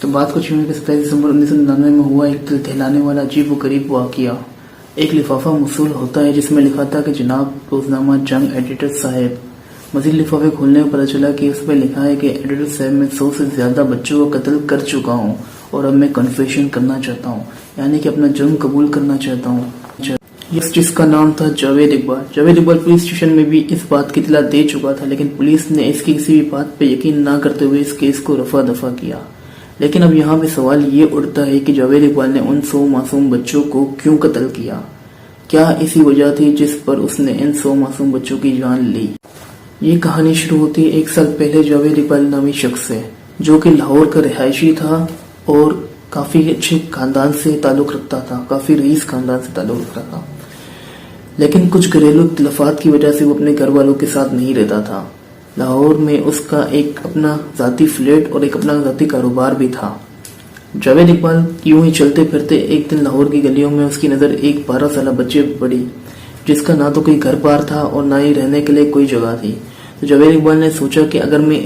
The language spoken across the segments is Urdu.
تو بات کچھ یوں ہے کہ 27 دسمبر 1999 میں ہوا ایک دل دہلانے والا عجیب و غریب واقعہ۔ ایک لفافہ موصول ہوتا ہے جس میں لکھا تھا کہ جناب روزنامہ جنگ ایڈیٹر صاحب۔ مزید لفافے کھولنے پر پتہ چلا کہ اس میں لکھا ہے کہ ایڈیٹر صاحب میں 100 سے زیادہ بچوں کو قتل کر چکا ہوں اور اب میں کنفیشن کرنا چاہتا ہوں، یعنی کہ اپنا جرم قبول کرنا چاہتا ہوں۔ جس کا نام تھا جاوید اقبال۔ جاوید اقبال پولیس اسٹیشن میں بھی اس بات کی اطلاع دے چکا تھا، لیکن پولیس نے اس کی کسی بھی بات پہ یقین نہ کرتے ہوئے اس کیس کو رفع دفع کیا۔ لیکن اب یہاں پہ سوال یہ اٹھتا ہے کہ جاوید اقبال نے ان 100 معصوم بچوں کو کیوں قتل کیا؟ کیا اسی وجہ تھی جس پر اس نے ان 100 معصوم بچوں کی جان لی؟ یہ کہانی شروع ہوتی ہے 1 سال پہلے جاوید اقبال نامی شخص سے، جو کہ لاہور کا رہائشی تھا اور کافی اچھے خاندان سے تعلق رکھتا تھا، کافی رئیس خاندان سے تعلق رکھتا تھا، لیکن کچھ گھریلو اختلافات کی وجہ سے وہ اپنے گھر والوں کے ساتھ نہیں رہتا تھا۔ لاہور میں اس کا ایک اپنا ذاتی فلیٹ اور ایک اپنا ذاتی کاروبار بھی تھا۔ جاوید اقبال یوں ہی چلتے پھرتے ایک دن لاہور کی گلیوں میں اس کی نظر ایک 12 سالہ بچے پر پڑی، جس کا نہ تو کوئی گھر بار تھا اور نہ ہی رہنے کے لیے کوئی جگہ تھی۔ تو جاوید اقبال نے سوچا کہ اگر میں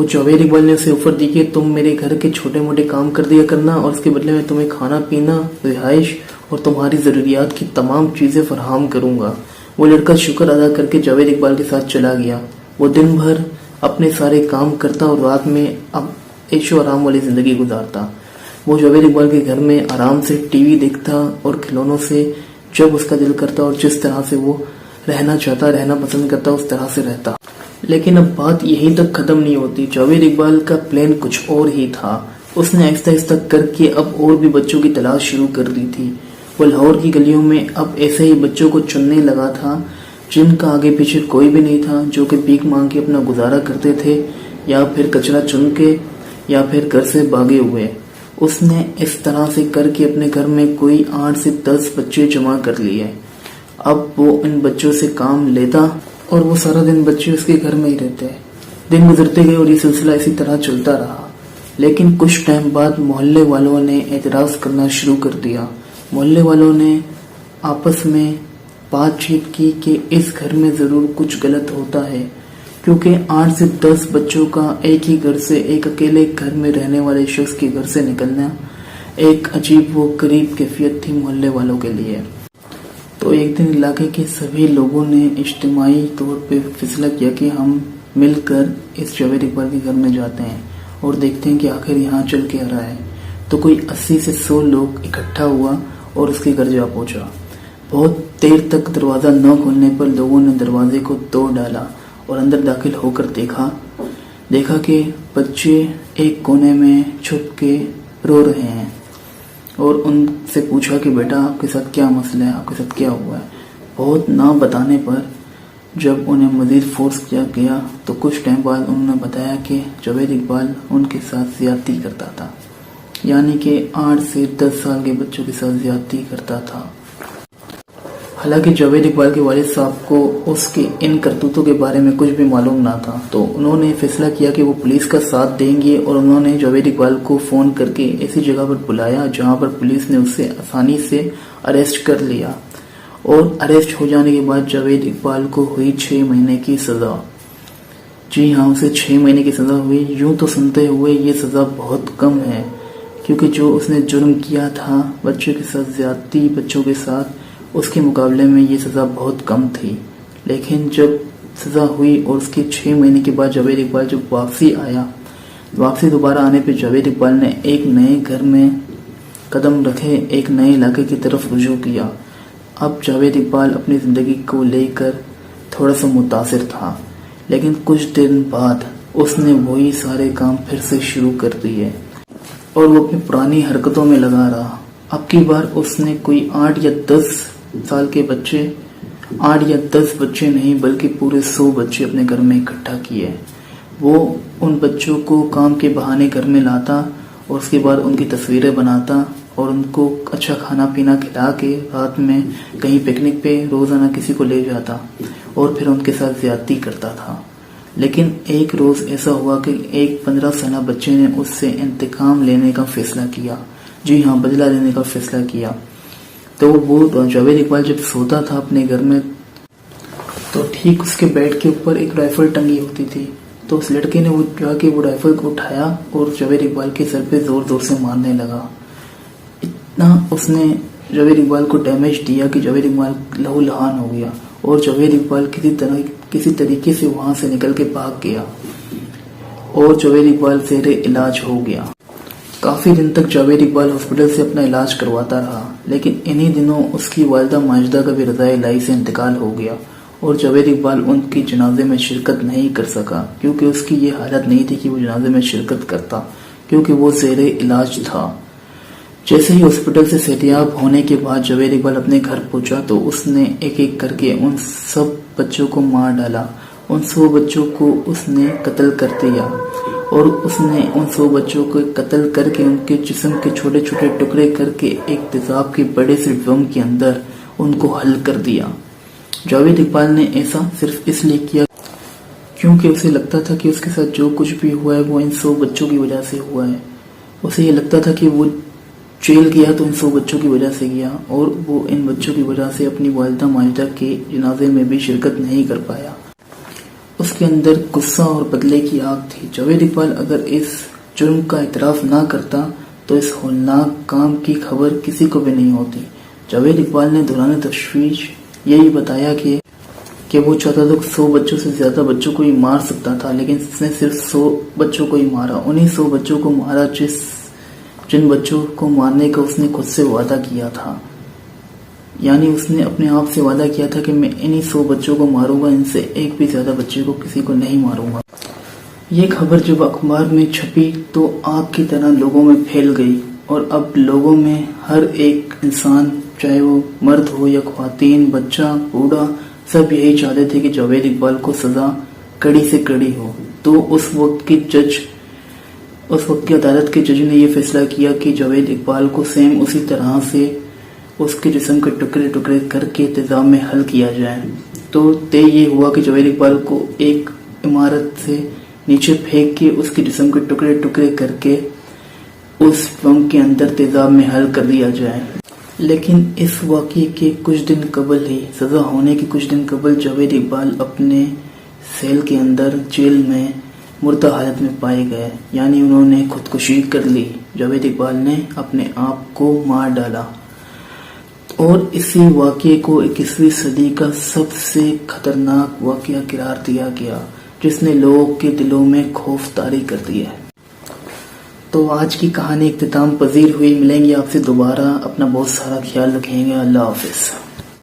جاوید اقبال نے اسے آفر دی کہ تم میرے گھر کے چھوٹے موٹے کام کر دیا کرنا اور اس کے بدلے میں تمہیں کھانا پینا، رہائش اور تمہاری ضروریات کی تمام چیزیں فراہم کروں گا۔ وہ لڑکا شکر ادا کر کے جاوید اقبال کے ساتھ چلا گیا۔ وہ دن بھر اپنے سارے کام کرتا اور رات میں عیش و آرام والی زندگی گزارتا۔ وہ جاوید اقبال کے گھر میں آرام سے ٹی وی دیکھتا اور کھلونوں سے جب اس کا دل کرتا اور جس طرح سے وہ رہنا چاہتا، رہنا پسند کرتا، اس طرح سے رہتا۔ لیکن اب بات یہیں تک ختم نہیں ہوتی۔ جاوید اقبال کا پلان کچھ اور ہی تھا۔ اس نے آہستہ آہستہ کر کے اب اور بھی بچوں کی تلاش شروع کر دی تھی۔ وہ لاہور کی گلیوں میں اب ایسے ہی بچوں کو چننے لگا تھا جن کا آگے پیچھے کوئی بھی نہیں تھا، جو کہ بھیک مانگ کے اپنا گزارا کرتے تھے یا پھر کچرا چن کے یا پھر گھر سے بھاگے ہوئے۔ اس نے اس طرح سے کر کے اپنے گھر میں کوئی 8 سے 10 بچے جمع کر لیے۔ اب وہ ان بچوں سے کام لیتا اور وہ سارا دن بچے اس کے گھر میں ہی رہتے۔ دن گزرتے گئے اور یہ سلسلہ اسی طرح چلتا رہا، لیکن کچھ ٹائم بعد محلے والوں نے اعتراض کرنا شروع کر دیا۔ محلے والوں نے آپس میں بات چیت کی کہ اس گھر میں ضرور کچھ غلط ہوتا ہے، کیونکہ 8 سے 10 بچوں کا ایک ہی گھر سے ایک اکیلے گھر میں رہنے والے شخص کے گھر سے نکلنا ایک عجیب و غریب کیفیت تھی محلے والوں کے لیے۔ تو ایک دن علاقے کے سبھی لوگوں نے اجتماعی طور پہ فیصلہ کیا کہ ہم مل کر اس جاوید اقبال کے گھر میں جاتے ہیں اور دیکھتے ہیں کہ آخر یہاں چل کے آ رہا ہے۔ تو کوئی 80 سے 100 لوگ اکٹھا ہوا اور اس کے گھر جا پہنچا۔ بہت دیر تک دروازہ نہ کھولنے پر لوگوں نے دروازے کو توڑ ڈالا اور اندر داخل ہو کر دیکھا کہ بچے ایک کونے میں چھپ کے رو رہے ہیں اور ان سے پوچھا کہ بیٹا آپ کے ساتھ کیا مسئلہ ہے، آپ کے ساتھ کیا ہوا ہے۔ بہت نہ بتانے پر جب انہیں مزید فورس کیا گیا تو کچھ ٹائم بعد انہوں نے بتایا کہ جاوید اقبال ان کے ساتھ زیادتی کرتا تھا، یعنی کہ 8 سے 10 سال کے بچوں کے ساتھ زیادتی کرتا تھا۔ حالانکہ جاوید اقبال کے والد صاحب کو اس کے ان کرتوتوں کے بارے میں کچھ بھی معلوم نہ تھا، تو انہوں نے فیصلہ کیا کہ وہ پولیس کا ساتھ دیں گے اور انہوں نے جاوید اقبال کو فون کر کے ایسی جگہ پر بلایا جہاں پر پولیس نے اسے آسانی سے اریسٹ کر لیا، اور اریسٹ ہو جانے کے بعد جاوید اقبال کو ہوئی 6 مہینے کی سزا۔ جی ہاں، اسے 6 مہینے کی سزا ہوئی۔ یوں تو سنتے ہوئے یہ سزا بہت کم ہے، کیونکہ جو اس نے جرم کیا تھا بچوں کے ساتھ زیادتی، بچوں کے ساتھ، اس کے مقابلے میں یہ سزا بہت کم تھی۔ لیکن جب سزا ہوئی اور اس کے 6 مہینے کے بعد جاوید اقبال جب واپسی دوبارہ آنے پہ جاوید اقبال نے ایک نئے گھر میں قدم رکھے، ایک نئے علاقے کی طرف رجوع کیا۔ اب جاوید اقبال اپنی زندگی کو لے کر تھوڑا سا متاثر تھا، لیکن کچھ دن بعد اس نے وہی سارے کام پھر سے شروع کر دیے اور وہ اپنی پرانی حرکتوں میں لگا رہا۔ اب کی بار اس نے کوئی 8 یا 10 سال کے بچے، 8 یا 10 بچے نہیں بلکہ پورے 100 بچے اپنے گھر میں اکٹھا کیے۔ وہ ان بچوں کو کام کے بہانے گھر میں لاتا اور اس کے بعد ان کی تصویریں بناتا اور ان کو اچھا کھانا پینا کھلا کے رات میں کہیں پکنک پہ روزانہ کسی کو لے جاتا اور پھر ان کے ساتھ زیادتی کرتا تھا۔ لیکن ایک روز ایسا ہوا کہ ایک 15 سالہ بچے نے اس سے انتقام لینے کا فیصلہ کیا۔ جی ہاں، بدلہ لینے کا فیصلہ کیا۔ تو وہ جاوید اقبال جب سوتا تھا اپنے گھر میں تو ٹھیک اس کے بیڈ کے اوپر ایک رائفل ٹنگی ہوتی تھی۔ تو اس لڑکے نے وہ جا کے وہ رائفل کو اٹھایا اور جاوید اقبال کے سر پہ زور زور سے مارنے لگا. اتنا اس نے جاوید اقبال کو ڈیمیج دیا کہ جاوید اقبال لہو لہان ہو گیا اور جاوید اقبال کسی طریقے سے وہاں سے نکل کے بھاگ گیا اور جاوید اقبال زیر علاج ہو گیا. کافی دن تک جاوید اقبال ہاسپٹل سے اپنا علاج کرواتا رہا، لیکن انہی دنوں اس کی والدہ ماجدہ کا بھی رضائے الہی سے انتقال ہو گیا اور جاوید اقبال ان کی جنازے میں شرکت نہیں کر سکا، کیونکہ اس کی یہ حالت نہیں تھی کہ وہ جنازے میں شرکت کرتا، کیونکہ وہ زیر علاج تھا. جیسے ہی ہاسپٹل سے صحتیاب ہونے کے بعد جاوید اقبال اپنے گھر پہنچا تو اس نے ایک ایک کر کے ان سب بچوں کو مار ڈالا. ان 100 بچوں کو اس نے قتل کر دیا اور اس نے ان 100 بچوں کو قتل کر کے ان کے جسم کے چھوٹے چھوٹے ٹکڑے کر کے ایک تیزاب کے بڑے سے ڈرم کے اندر ان کو حل کر دیا. جاوید اقبال نے ایسا صرف اس لیے کیا کیونکہ اسے لگتا تھا کہ اس کے ساتھ جو کچھ بھی ہوا ہے وہ ان 100 بچوں کی وجہ سے ہوا ہے. اسے یہ لگتا تھا کہ وہ جیل گیا تو ان 100 بچوں کی وجہ سے گیا اور وہ ان بچوں کی وجہ سے اپنی والدہ ماجدہ کے جنازے میں بھی شرکت نہیں کر پایا. اس کے اندر غصہ اور بدلے کی آگ تھی. جاوید اقبال اگر اس جرم کا اعتراف نہ کرتا تو اس ہولناک کام کی خبر کسی کو بھی نہیں ہوتی. جاوید اقبال نے دوران تشویش یہی بتایا کہ وہ چاہتا تھا 100 بچوں سے زیادہ بچوں کو ہی مار سکتا تھا، لیکن اس نے صرف 100 بچوں کو ہی مارا. انہی 100 بچوں کو مارا جن بچوں کو مارنے کا اس نے خود سے وعدہ کیا تھا. یعنی اس نے اپنے آپ سے وعدہ کیا تھا کہ میں انہی 100 بچوں کو ماروں گا، ان سے ایک بھی زیادہ بچے کو کسی کو نہیں ماروں گا. یہ خبر جب اخبار میں چھپی تو آگ کی طرح لوگوں میں پھیل گئی اور اب لوگوں میں ہر ایک انسان، چاہے وہ مرد ہو یا خواتین، بچہ، بوڑھا، سب یہی چاہتے تھے کہ جاوید اقبال کو سزا کڑی سے کڑی ہو. تو اس وقت کی عدالت کے جج نے یہ فیصلہ کیا کہ جاوید اقبال کو سیم اسی طرح سے اس کے جسم کے ٹکڑے ٹکڑے کر کے تیزاب میں حل کیا جائے. تو طے یہ ہوا کہ جاوید اقبال کو ایک عمارت سے نیچے پھینک کے اس کے جسم کے ٹکڑے ٹکڑے کر کے اس ڈرم کے اندر تیزاب میں حل کر دیا جائے. لیکن اس واقعے کے کچھ دن قبل ہی، سزا ہونے کے کچھ دن قبل، جاوید اقبال اپنے سیل کے اندر جیل میں مردہ حالت میں پائے گئے. یعنی انہوں نے خودکشی کر لی. جاوید اقبال نے اپنے آپ کو مار ڈالا اور اسی واقعے کو 21ویں صدی کا سب سے خطرناک واقعہ قرار دیا گیا، جس نے لوگوں کے دلوں میں خوف طاری کر دیا. تو آج کی کہانی اختتام پذیر ہوئی. ملیں گے آپ سے دوبارہ. اپنا بہت سارا خیال رکھیں گے. اللہ حافظ.